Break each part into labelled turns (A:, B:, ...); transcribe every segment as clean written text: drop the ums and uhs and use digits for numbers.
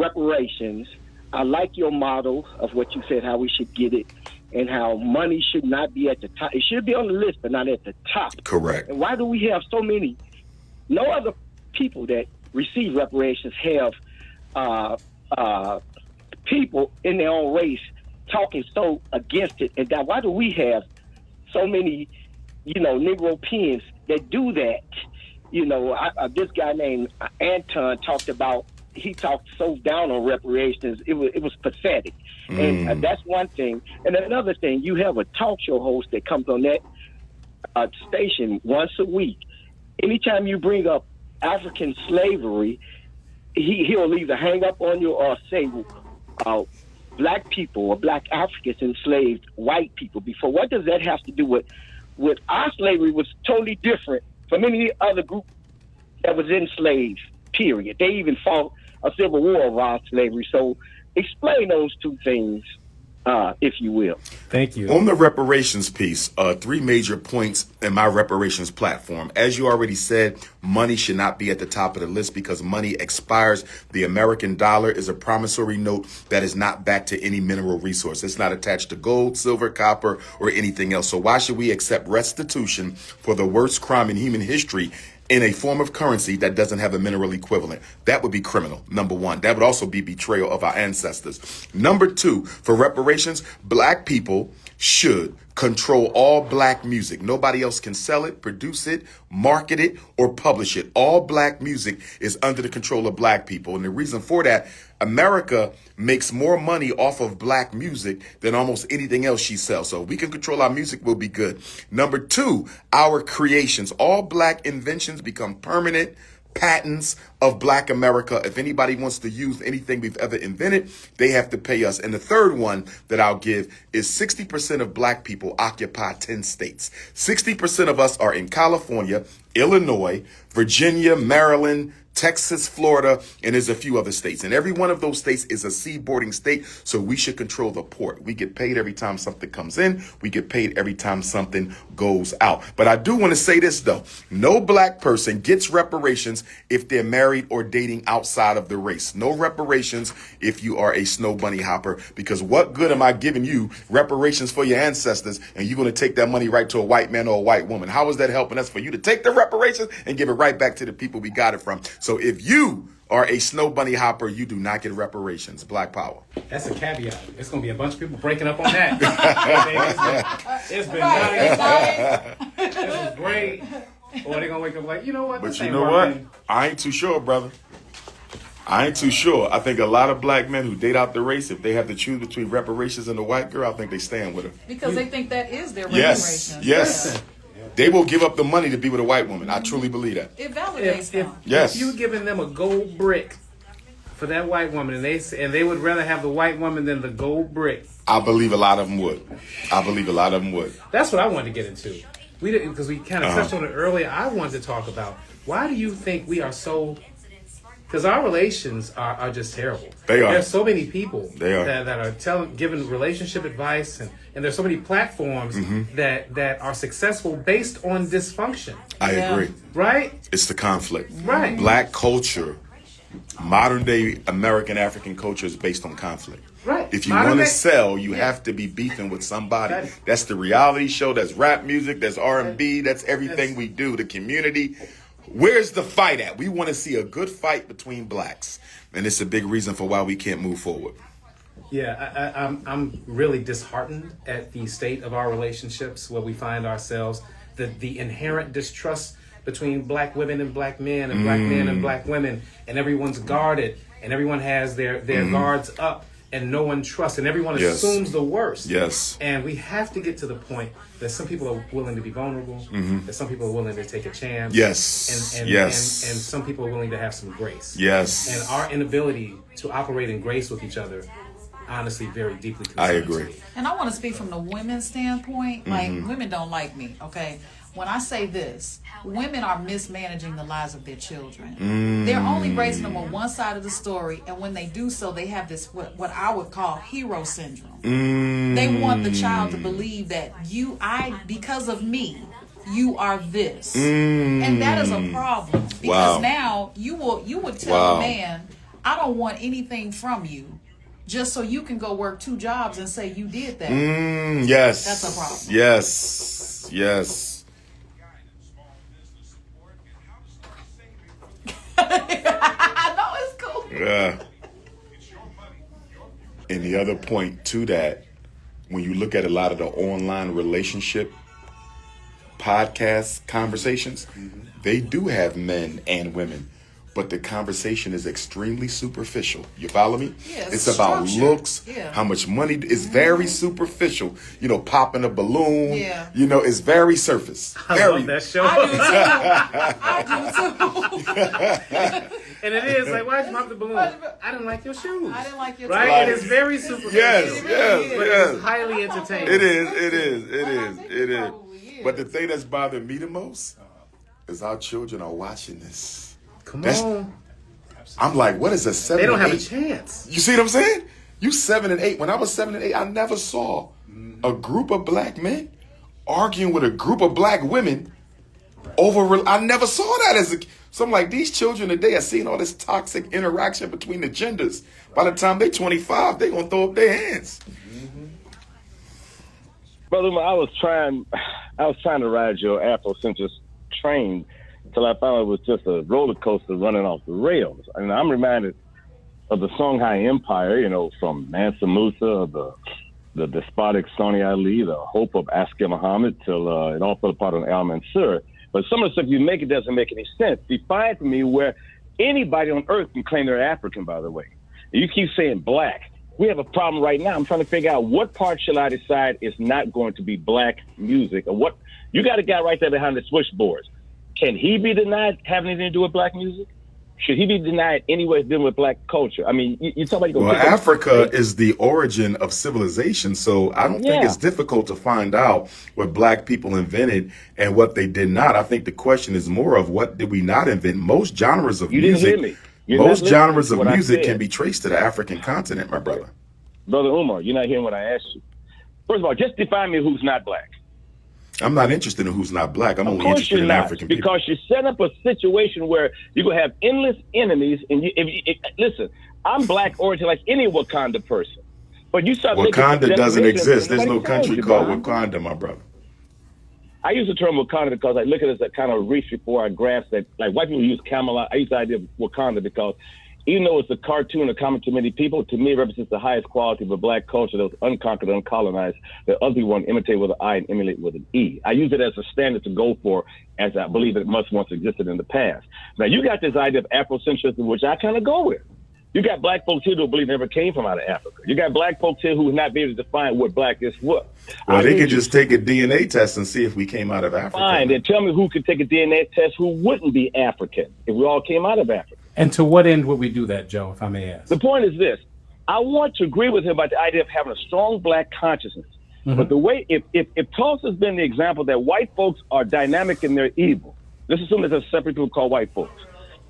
A: reparations. I like your model of what you said, how we should get it, and how money should not be at the top. It should be on the list, but not at the top.
B: Correct.
A: And why do we have so many? No other people that receive reparations have people in their own race talking so against it. And that why do we have so many, Negro pens that do that? This guy named Anton he talked so down on reparations, it was pathetic. And that's one thing. And another thing, you have a talk show host that comes on that station once a week. Anytime you bring up African slavery, he'll either hang up on you or say black people or black Africans enslaved white people before. What does that have to do with our slavery? Was totally different from any other group that was enslaved, period. They even fought a civil war of our slavery. So explain those two things, if you will.
C: Thank you.
B: On the reparations piece, 3 major points in my reparations platform. As you already said, money should not be at the top of the list because money expires. The American dollar is a promissory note that is not backed to any mineral resource. It's not attached to gold, silver, copper, or anything else. So why should we accept restitution for the worst crime in human history in a form of currency that doesn't have a mineral equivalent? That would be criminal, number one. That would also be betrayal of our ancestors. Number 2, for reparations, black people should control all black music. Nobody else can sell it, produce it, market it, or publish it. All black music is under the control of black people. And the reason for that, America makes more money off of black music than almost anything else she sells. So if we can control our music, we'll be good. Number 2, our creations. All black inventions become permanent patents of black America. If anybody wants to use anything we've ever invented, they have to pay us. And the third one that I'll give is 60% of black people occupy 10 states. 60% of us are in California, Illinois, Virginia, Maryland, Texas, Florida, and there's a few other states. And every one of those states is a seaboarding state, so we should control the port. We get paid every time something comes in. We get paid every time something goes out. But I do want to say this, though. No black person gets reparations if they're married or dating outside of the race. No reparations if you are a Snowbunny hopper, because what good am I giving you reparations for your ancestors and you're going to take that money right to a white man or a white woman? How is that helping us for you to take the reparations and give it right back to the people we got it from? So if you are a Snowbunny hopper, you do not get reparations. Black power.
C: That's a caveat. It's going to be a bunch of people breaking up on that. It's been nice. This is great. Or they're going to wake up like, you know what?
B: But you know what? I ain't too sure, brother. I ain't too sure. I think a lot of black men who date out the race, if they have to choose between reparations and a white girl, I think they stand with her.
D: Because they think that is their reparations.
B: Yes.
D: Yeah.
B: They will give up the money to be with a white woman. I truly believe that.
D: It validates them.
B: Yes.
C: If you're giving them a gold brick for that white woman, and they would rather have the white woman than the gold brick.
B: I believe a lot of them would.
C: That's what I wanted to get into. We didn't, because we kind of touched on it earlier. I wanted to talk about, why do you think we are so? Because our relations are just terrible.
B: They are.
C: There's so many people
B: that
C: are giving relationship advice, and there's so many platforms that are successful based on dysfunction.
B: I agree.
C: Right?
B: It's the conflict.
C: Right.
B: Black culture, modern day American African culture is based on conflict.
C: Right.
B: If you want to sell, you have to be beefing with somebody. That's the reality show. That's rap music. That's R&B. That's everything we do. The community. Where's the fight at? We want to see a good fight between blacks. And it's a big reason for why we can't move forward.
C: Yeah, I'm really disheartened at the state of our relationships where we find ourselves, the inherent distrust between black women and black men and black men and black women, and everyone's guarded and everyone has their guards up and no one trusts and everyone assumes the worst.
B: Yes.
C: And we have to get to the point that some people are willing to be vulnerable, that some people are willing to take a chance.
B: Yes.
C: And some people are willing to have some grace.
B: Yes.
C: And our inability to operate in grace with each other, honestly, very deeply concerns
B: I agree.
C: me.
D: And I want to speak from the women's standpoint. Like, women don't like me, okay? When I say this, women are mismanaging the lives of their children. They're only raising them on one side of the story, and when they do so, they have this, what I would call hero syndrome. They want the child to believe that because of me, you are this. And that is a problem. Because now you would tell a man, I don't want anything from you just so you can go work 2 jobs and say you did that.
B: Yes.
D: That's a problem.
B: Yes.
D: I know it's cool.
B: Yeah. And the other point to that, when you look at a lot of the online relationship podcast conversations, they do have men and women, but the conversation is extremely superficial. You follow me?
D: Yeah,
B: it's about looks, how much money. It's very superficial. You know, popping a balloon.
D: Yeah.
B: You know, it's very surface.
C: I love that show.
D: I do too.
C: And it is like, why'd you pop the balloon? I didn't like your shoes.
D: I didn't like your
C: right?
B: Like,
C: it is very superficial.
B: Yes.
C: But it's highly entertaining.
B: It is. But the thing that's bothering me the most is our children are watching this.
C: Come on.
B: I'm like, what is a 7
C: They don't
B: and
C: have
B: 8?
C: a chance.
B: You see what I'm saying? You 7 and 8. When I was 7 and 8, I never saw a group of black men arguing with a group of black women over. I never saw that as a. So I'm like, these children today are seeing all this toxic interaction between the genders. By the time they're 25, they're gonna throw up their hands.
E: Brother, I was trying to ride your Afrocentrist train until I found it was just a roller coaster running off the rails. And I'm reminded of the Songhai Empire, you know, from Mansa Musa, of the despotic Sonny Ali, the hope of Asker Muhammad, till it all fell apart on Al Mansur. But some of the stuff you make, it doesn't make any sense. Define for me where anybody on earth can claim they're African, by the way. You keep saying black. We have a problem right now. I'm trying to figure out what part shall I decide is not going to be black music, or what. You got a guy right there behind the switchboards. Can he be denied having anything to do with black music? Should he be denied anyway dealing with black culture? I mean, you talk about...
B: Well, Africa is the origin of civilization, so I don't think it's difficult to find out what black people invented and what they did not. I think the question is more of what did we not invent. Most genres of music... Most genres of music can be traced to the African continent, my brother.
E: Brother Umar, you're not hearing what I asked you. First of all, just define me who's not black.
B: I'm not interested in who's not black. I'm only interested in African people.
E: Because you're setting up a situation where you're going to have endless enemies. And listen, I'm black origin like any Wakanda person. But you start
B: Wakanda doesn't exist. There's no country called Wakanda, my brother.
E: I use the term Wakanda because I look at it as a kind of reach before I grasp that. Like white people use Camelot. I use the idea of Wakanda because even though it's a cartoon, a comic to many people, to me it represents the highest quality of a black culture that was unconquered, uncolonized, that other people want to imitate with an I and emulate with an E. I use it as a standard to go for, as I believe it must once existed in the past. Now, you got this idea of Afrocentrism, which I kind of go with. You got black folks here who believe never came from out of Africa. You got black folks here who would not be able to define what black is what.
B: Well, they could just take a DNA test and see if we came out of Africa.
E: Fine, then tell me who could take a DNA test who wouldn't be African if we all came out of Africa.
C: And to what end would we do that, Joe, if I may ask?
E: The point is this. I want to agree with him about the idea of having a strong black consciousness. But the way, if Tulsa's been the example that white folks are dynamic in their evil, let's assume there's a separate group called white folks.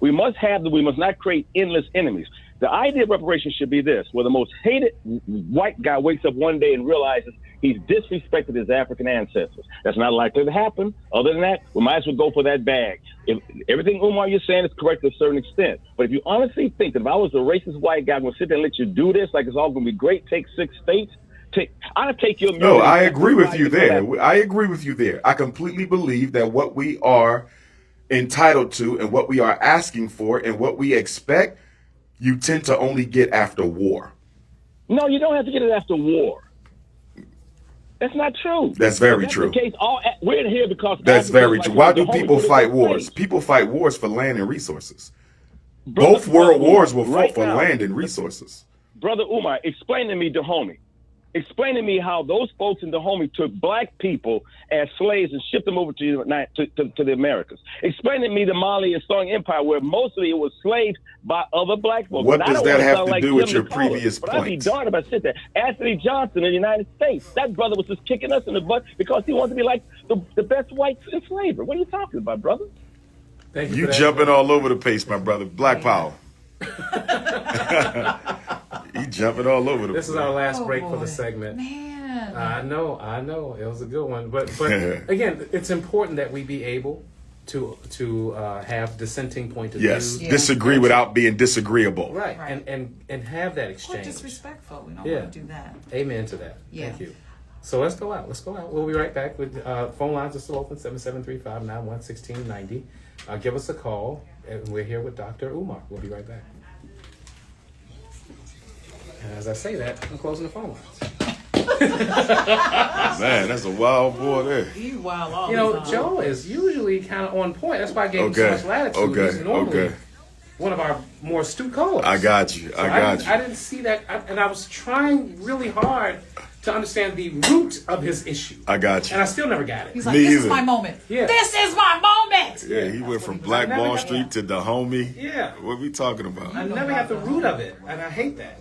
E: We must not create endless enemies. The idea of reparations should be this, where the most hated white guy wakes up one day and realizes he's disrespected his African ancestors. That's not likely to happen. Other than that, we might as well go for that bag. If everything, Umar, you're saying is correct to a certain extent. But if you honestly think that if I was a racist white guy, I'm going to sit there and let you do this, like it's all going to be great, take 6 states, I'll take your...
B: No, I agree with you there. I agree with you there. I completely believe that what we are entitled to and what we are asking for and what we expect, you tend to only get after war.
E: No, you don't have to get it after war. That's not true.
B: That's very true.
E: The case. We're here because...
B: That's very true. Why do people fight wars? People fight wars for land and resources. Both world wars were fought for land and resources.
E: Brother Umar, explain to me, Dahomey. Explain to me how those folks in Dahomey took black people as slaves and shipped them over to the Americas. Explain to me the Mali and Song Empire, where mostly it was slaves by other black folks.
B: What does that have to do with your previous point?
E: I'd be darned if I sit there. Anthony Johnson in the United States, that brother was just kicking us in the butt because he wanted to be like the best whites in slavery. What are you talking about, brother?
C: Thank
B: You jumping all over the place, my brother. Black power. You jumping all over the place.
C: This is our last break for the segment.
D: Man.
C: I know. It was a good one. But again, it's important that we be able to have dissenting point of
B: Yes,
C: view.
B: disagree without being disagreeable.
C: Right.
D: Right.
C: And have that
D: Or
C: exchange.
D: disrespectful. We don't
C: Yeah.
D: want to do that.
C: Amen to that.
D: Yeah.
C: Thank you. So let's go out. We'll be right back with phone lines are still open, 773-591-1690. Give us a call. And we're here with DrUMAR. We'll be right back. And as I say that, I'm closing the phone lines.
B: Man, that's a wild boy there.
D: You wild all
C: You
D: the
C: know,
D: time.
C: Joe is usually kind of on point. That's why I gave him so
B: Okay.
C: much latitude.
B: Okay.
C: He's normally
B: Okay.
C: one of our more astute callers.
B: I got you.
C: So
B: I got
C: I
B: you.
C: didn't see that, and I was trying really hard to understand the root of his issue.
B: I got
C: And
B: you.
C: I still never got it.
D: He's like,
B: Me
D: this is
B: either.
D: my moment.
C: Yeah.
D: This is my moment.
B: Yeah, he went from Black
C: never
B: Wall
C: got
B: Street to the homie.
C: Yeah.
B: What we talking about?
C: I never got the root of it, and I hate that.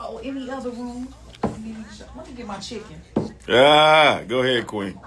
D: Oh, any other room? Let me get my chicken.
B: Ah, go ahead, Queen.